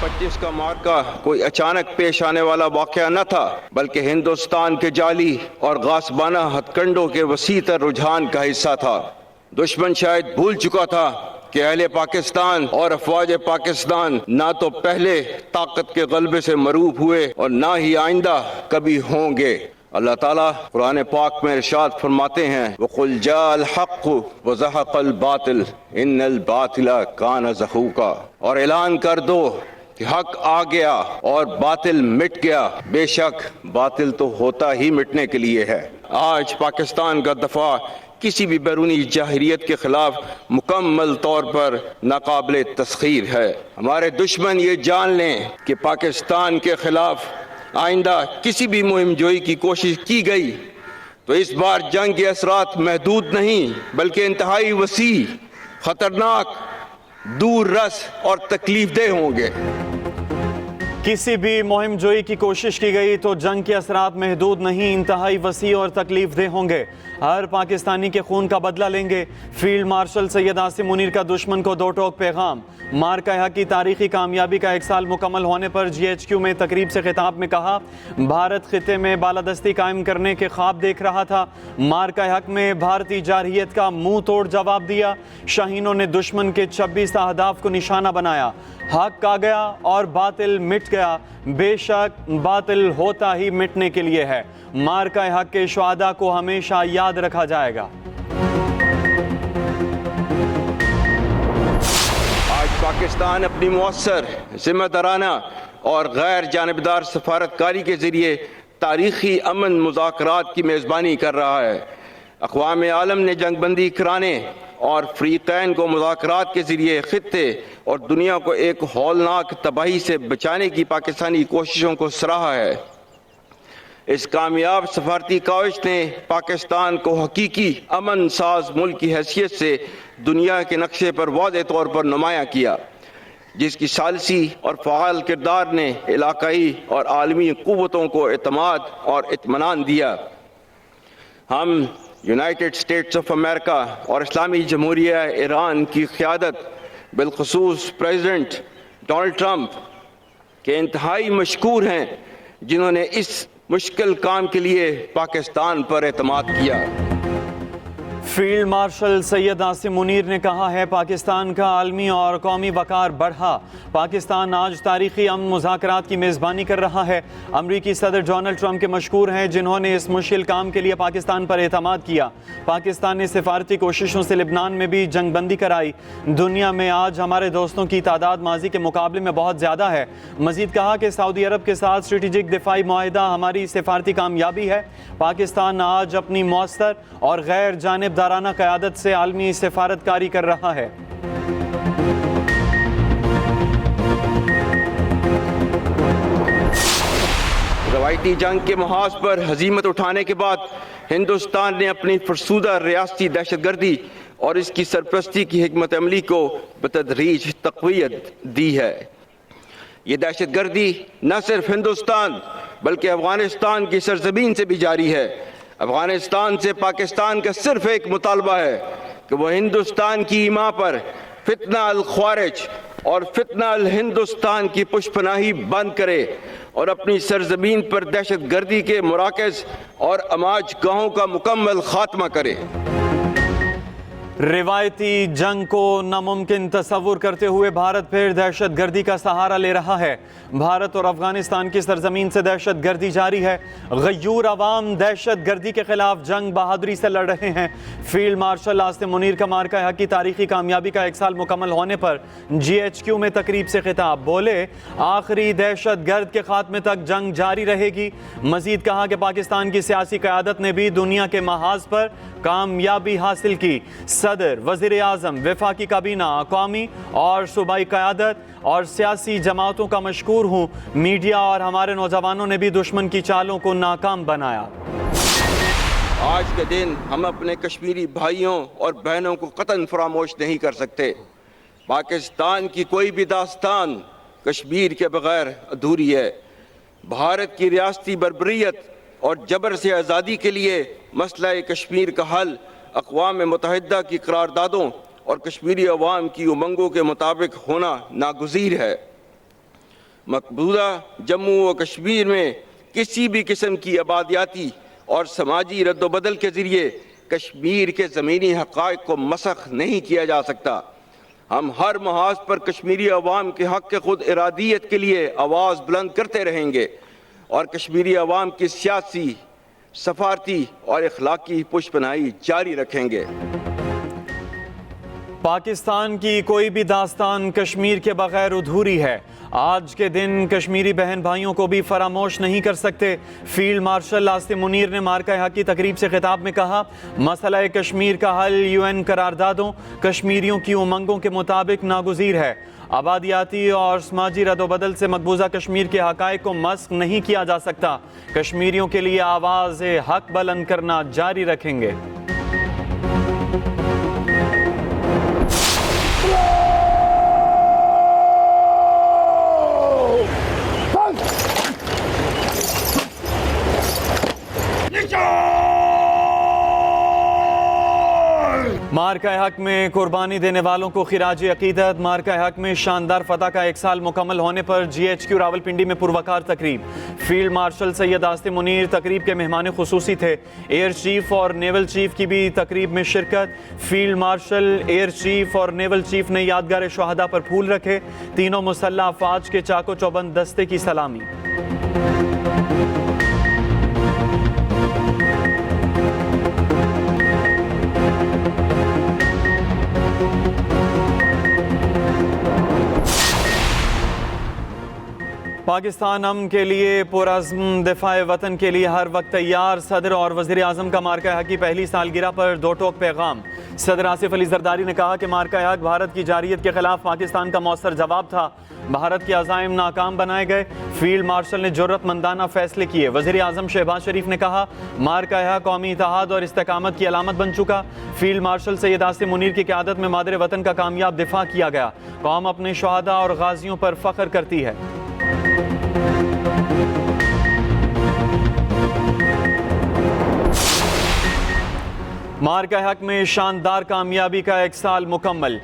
25 کا معرکہ کوئی اچانک پیش آنے والا واقعہ نہ تھا، بلکہ ہندوستان کے جعلی اور غاصبانہ ہتھ کنڈوں کے وسیع تر رجحان کا حصہ تھا۔ دشمن شاید بھول چکا تھا کہ اہل پاکستان اور افواج پاکستان نہ تو پہلے طاقت کے غلبے سے مروب ہوئے اور نہ ہی آئندہ کبھی ہوں گے۔ اللہ تعالیٰ قرآن پاک میں ارشاد فرماتے ہیں وَقُلْ جَاءَ الْحَقُّ وَزَهَقَ الْبَاطِلُ إِنَّ الْبَاطِلَ كَانَ زَهُوقًا، اور اعلان کر دو کہ حق آ گیا اور باطل مٹ گیا، بے شک باطل تو ہوتا ہی مٹنے کے لیے ہے۔ آج پاکستان کا دفاع کسی بھی بیرونی جاہریت کے خلاف مکمل طور پر ناقابل تسخیر ہے۔ ہمارے دشمن یہ جان لیں کہ پاکستان کے خلاف آئندہ کسی بھی مہم جوئی کی کوشش کی گئی تو اس بار جنگ کے اثرات محدود نہیں بلکہ انتہائی وسیع، خطرناک، دور رس اور تکلیف دہ ہوں گے۔ کسی بھی مہم جوئی کی کوشش کی گئی تو جنگ کے اثرات محدود نہیں، انتہائی وسیع اور تکلیف دہ ہوں گے۔ ہر پاکستانی کے خون کا بدلہ لیں گے۔ فیلڈ مارشل سید عاصم منیر کا دشمن کو دو ٹوک پیغام۔ معرکہ حق کی تاریخی کامیابی کا 1 سال مکمل ہونے پر GHQ میں تقریب سے خطاب میں کہا بھارت خطے میں بالادستی قائم کرنے کے خواب دیکھ رہا تھا۔ معرکہ حق میں بھارتی جارحیت کا منہ توڑ جواب دیا۔ شاہینوں نے دشمن کے 26 اہداف کو نشانہ بنایا۔ حق آ گیا اور باطل مٹ گیا، بے شک باطل ہوتا ہی مٹنے کے لیے ہے۔ معرکہ حق کے شہداء کو ہمیشہ یاد رکھا جائے گا۔ آج پاکستان اپنی مؤثر، ذمہ دارانہ اور غیر جانبدار سفارتکاری کے ذریعے تاریخی امن مذاکرات کی میزبانی کر رہا ہے۔ اقوام عالم نے جنگ بندی کرانے اور فریقین کو مذاکرات کے ذریعے خطے اور دنیا کو ایک ہولناک تباہی سے بچانے کی پاکستانی کوششوں کو سراہا ہے۔ اس کامیاب سفارتی کاوش نے پاکستان کو حقیقی امن ساز ملک کی حیثیت سے دنیا کے نقشے پر واضح طور پر نمایاں کیا، جس کی ثالثی اور فعال کردار نے علاقائی اور عالمی قوتوں کو اعتماد اور اطمینان دیا۔ ہم یونائٹڈ اسٹیٹس آف امریکہ اور اسلامی جمہوریہ ایران کی قیادت، بالخصوص پریزیڈنٹ ڈونلڈ ٹرمپ کے انتہائی مشکور ہیں، جنہوں نے اس مشکل کام کے لیے پاکستان پر اعتماد کیا۔ فیلڈ مارشل سید عاصم منیر نے کہا ہے پاکستان کا عالمی اور قومی وقار بڑھا۔ پاکستان آج تاریخی امن مذاکرات کی میزبانی کر رہا ہے۔ امریکی صدر ڈونلڈ ٹرمپ کے مشکور ہیں جنہوں نے اس مشکل کام کے لیے پاکستان پر اعتماد کیا۔ پاکستان نے سفارتی کوششوں سے لبنان میں بھی جنگ بندی کرائی۔ دنیا میں آج ہمارے دوستوں کی تعداد ماضی کے مقابلے میں بہت زیادہ ہے۔ مزید کہا کہ سعودی عرب کے ساتھ اسٹریٹجک دفاعی معاہدہ ہماری سفارتی کامیابی ہے۔ پاکستان آج اپنی مؤثر اور غیر جانبدارانہ قیادت سے عالمی سفارتکاری کر رہا ہے۔ روایتی جنگ کے محاذ پر ہزیمت اٹھانے کے بعد ہندوستان نے اپنی فرسودہ ریاستی دہشت گردی اور اس کی سرپرستی کی حکمت عملی کو بتدریج تقویت دی ہے۔ یہ دہشت گردی نہ صرف ہندوستان بلکہ افغانستان کی سرزمین سے بھی جاری ہے۔ افغانستان سے پاکستان کا صرف ایک مطالبہ ہے کہ وہ ہندوستان کی ایما پر فتنہ الخوارج اور فتنہ الہندوستان کی پشت پناہی بند کرے اور اپنی سرزمین پر دہشت گردی کے مراکز اور اماج گاہوں کا مکمل خاتمہ کرے۔ روایتی جنگ کو ناممکن تصور کرتے ہوئے بھارت پھر دہشت گردی کا سہارا لے رہا ہے۔ بھارت اور افغانستان کی سرزمین سے دہشت گردی جاری ہے۔ غیور عوام دہشت گردی کے خلاف جنگ بہادری سے لڑ رہے ہیں۔ فیلڈ مارشل عاصم منیر کا معرکہ حق کی تاریخی کامیابی کا 1 سال مکمل ہونے پر GHQ میں تقریب سے خطاب، بولے آخری دہشت گرد کے خاتمے تک جنگ جاری رہے گی۔ مزید کہا کہ پاکستان کی سیاسی قیادت نے بھی دنیا کے محاذ پر کامیابی حاصل کی۔ صدر، وزیر اعظم، وفاقی کابینہ، قومی اور صوبائی قیادت اور سیاسی جماعتوں کا مشکور ہوں۔ میڈیا اور ہمارے نوجوانوں نے بھی دشمن کی چالوں کو ناکام بنایا۔ آج کے دن ہم اپنے کشمیری بھائیوں اور بہنوں کو قطعاً فراموش نہیں کر سکتے۔ پاکستان کی کوئی بھی داستان کشمیر کے بغیر ادھوری ہے۔ بھارت کی ریاستی بربریت اور جبر سے آزادی کے لیے مسئلہ کشمیر کا حل اقوام متحدہ کی قراردادوں اور کشمیری عوام کی امنگوں کے مطابق ہونا ناگزیر ہے۔ مقبوضہ جموں و کشمیر میں کسی بھی قسم کی آبادیاتی اور سماجی رد و بدل کے ذریعے کشمیر کے زمینی حقائق کو مسخ نہیں کیا جا سکتا۔ ہم ہر محاذ پر کشمیری عوام کے حق کے خود ارادیت کے لیے آواز بلند کرتے رہیں گے اور کشمیری عوام کی سیاسی، سفارتی اور اخلاقی پشپناہی جاری رکھیں گے۔ پاکستان کی کوئی بھی داستان کشمیر کے بغیر ادھوری ہے۔ آج کے دن کشمیری بہن بھائیوں کو بھی فراموش نہیں کر سکتے۔ فیلڈ مارشل عاصم منیر نے مارکہ حق کی تقریب سے خطاب میں کہا، مسئلہ کشمیر کا حل UN قراردادوں، کشمیریوں کی امنگوں کے مطابق ناگزیر ہے۔ آبادیاتی اور سماجی رد و بدل سے مقبوضہ کشمیر کے حقائق کو مسخ نہیں کیا جا سکتا۔ کشمیریوں کے لیے آواز حق بلند کرنا جاری رکھیں گے۔ مارکہ حق میں قربانی دینے والوں کو خراج عقیدت۔ مارکہ حق میں شاندار فتح کا 1 سال مکمل ہونے پر GHQ راولپنڈی میں پروقار تقریب۔ فیلڈ مارشل سید عاصم منیر تقریب کے مہمان خصوصی تھے۔ ایئر چیف اور نیول چیف کی بھی تقریب میں شرکت۔ فیلڈ مارشل، ایئر چیف اور نیول چیف نے یادگار شہداء پر پھول رکھے۔ تینوں مسلح افواج کے چاق و چوبند دستے کی سلامی۔ پاکستان امن کے لیے پرعزم، دفاع وطن کے لیے ہر وقت تیار۔ صدر اور وزیر اعظم کا مارکہ حق کی پہلی سالگرہ پر 2 ٹوک پیغام۔ صدر آصف علی زرداری نے کہا کہ مارکہ حق بھارت کی جارحیت کے خلاف پاکستان کا مؤثر جواب تھا۔ بھارت کے عزائم ناکام بنائے گئے۔ فیلڈ مارشل نے جرأت مندانہ فیصلے کیے۔ وزیر اعظم شہباز شریف نے کہا، مارکہ حق قومی اتحاد اور استحکامت کی علامت بن چکا۔ فیلڈ مارشل سید عاصم منیر کی قیادت میں مادر وطن کا کامیاب دفاع کیا گیا۔ قوم اپنے شہداء اور غازیوں پر فخر کرتی ہے۔ مارکہ حق میں شاندار کامیابی کا 1 سال مکمل۔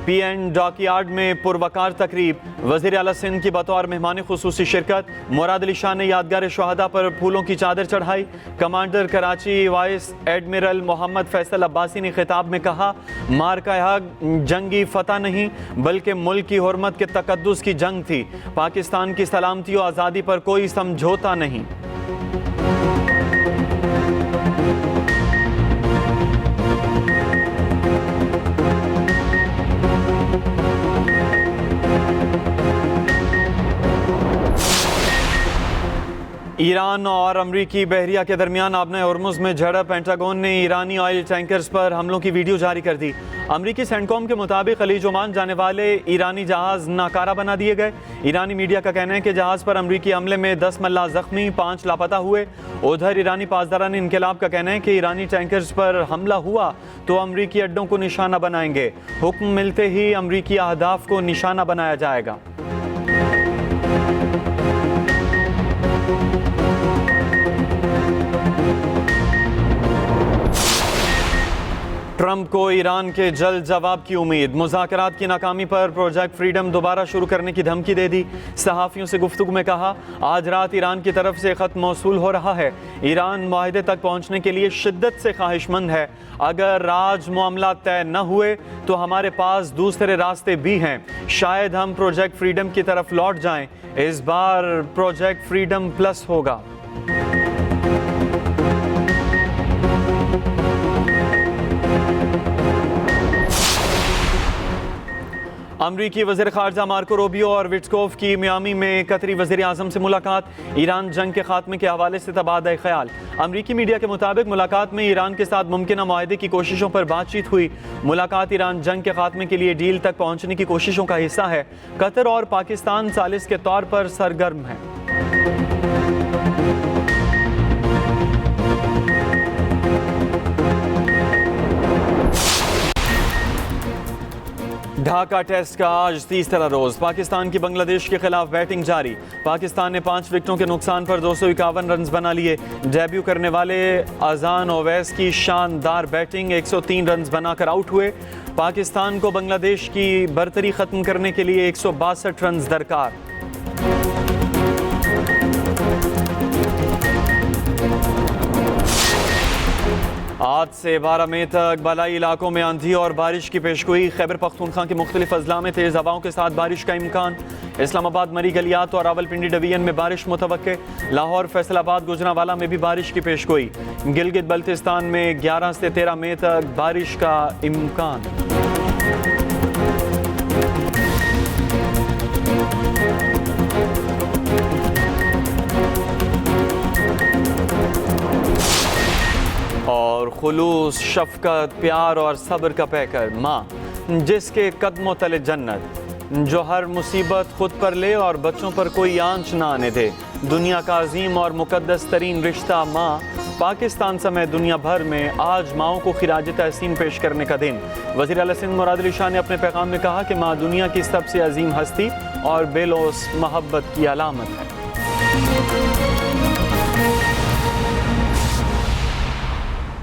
PN ڈاک یارڈ میں پروقار تقریب۔ وزیر اعلیٰ سندھ کی بطور مہمان خصوصی شرکت۔ مراد علی شاہ نے یادگار شہداء پر پھولوں کی چادر چڑھائی۔ کمانڈر کراچی وائس ایڈمرل محمد فیصل عباسی نے خطاب میں کہا، مارکہ حق جنگی فتح نہیں بلکہ ملک کی حرمت کے تقدس کی جنگ تھی۔ پاکستان کی سلامتی و آزادی پر کوئی سمجھوتا نہیں۔ ایران اور امریکی بحریہ کے درمیان آبنہ ہرمز میں جھڑپ۔ پینٹاگون نے ایرانی آئل ٹینکرز پر حملوں کی ویڈیو جاری کر دی۔ امریکی سینٹکام کے مطابق خلیج عمان جانے والے ایرانی جہاز ناکارہ بنا دیے گئے۔ ایرانی میڈیا کا کہنا ہے کہ جہاز پر امریکی حملے میں 10 ملاح زخمی، 5 لاپتہ ہوئے۔ ادھر ایرانی پاسداران انقلاب کا کہنا ہے کہ ایرانی ٹینکرز پر حملہ ہوا تو امریکی اڈوں کو نشانہ بنائیں گے۔ حکم ملتے ہی امریکی اہداف کو نشانہ بنایا جائے گا۔ ٹرمپ کو ایران کے جلد جواب کی امید۔ مذاکرات کی ناکامی پر پروجیکٹ فریڈم دوبارہ شروع کرنے کی دھمکی دے دی۔ صحافیوں سے گفتگو میں کہا، آج رات ایران کی طرف سے خط موصول ہو رہا ہے۔ ایران معاہدے تک پہنچنے کے لیے شدت سے خواہش مند ہے۔ اگر راج معاملات طے نہ ہوئے تو ہمارے پاس دوسرے راستے بھی ہیں۔ شاید ہم پروجیکٹ فریڈم کی طرف لوٹ جائیں۔ اس بار پروجیکٹ فریڈم پلس ہوگا۔ امریکی وزیر خارجہ مارکو روبیو اور وٹکوف کی میامی میں قطری وزیر اعظم سے ملاقات۔ ایران جنگ کے خاتمے کے حوالے سے تبادلہ خیال۔ امریکی میڈیا کے مطابق ملاقات میں ایران کے ساتھ ممکنہ معاہدے کی کوششوں پر بات چیت ہوئی۔ ملاقات ایران جنگ کے خاتمے کے لیے ڈیل تک پہنچنے کی کوششوں کا حصہ ہے۔ قطر اور پاکستان ثالث کے طور پر سرگرم ہیں۔ ڈھاکہ ٹیسٹ کا آج تیسرا روز۔ پاکستان کی بنگلہ دیش کے خلاف بیٹنگ جاری۔ پاکستان نے 5 وکٹوں کے نقصان پر 251 رنز بنا لیے۔ ڈیبیو کرنے والے اذان اویس کی شاندار بیٹنگ، 103 رنز بنا کر آؤٹ ہوئے۔ پاکستان کو بنگلہ دیش کی برتری ختم کرنے کے لیے 162 رنز درکار۔ آج سے 12 مئی تک بالائی علاقوں میں آندھی اور بارش کی پیشگوئی. خیبر پختونخوا کے مختلف اضلاع میں تیز ہواؤں کے ساتھ بارش کا امکان. اسلام آباد مری گلیات اور راولپنڈی ڈویژن میں بارش متوقع. لاہور فیصل آباد گوجرانوالا میں بھی بارش کی پیشگوئی. گلگت بلتستان میں 11 سے 13 مئی تک بارش کا امکان. اور خلوص، شفقت، پیار اور صبر کا پیکر ماں، جس کے قدموں تلے جنت، جو ہر مصیبت خود پر لے اور بچوں پر کوئی آنچ نہ آنے دے. دنیا کا عظیم اور مقدس ترین رشتہ ماں. پاکستان سمیت دنیا بھر میں آج ماؤں کو خراج تحسین پیش کرنے کا دن. وزیر اعلیٰ سندھ مراد علی شاہ نے اپنے پیغام میں کہا کہ ماں دنیا کی سب سے عظیم ہستی اور بے لوث محبت کی علامت ہے.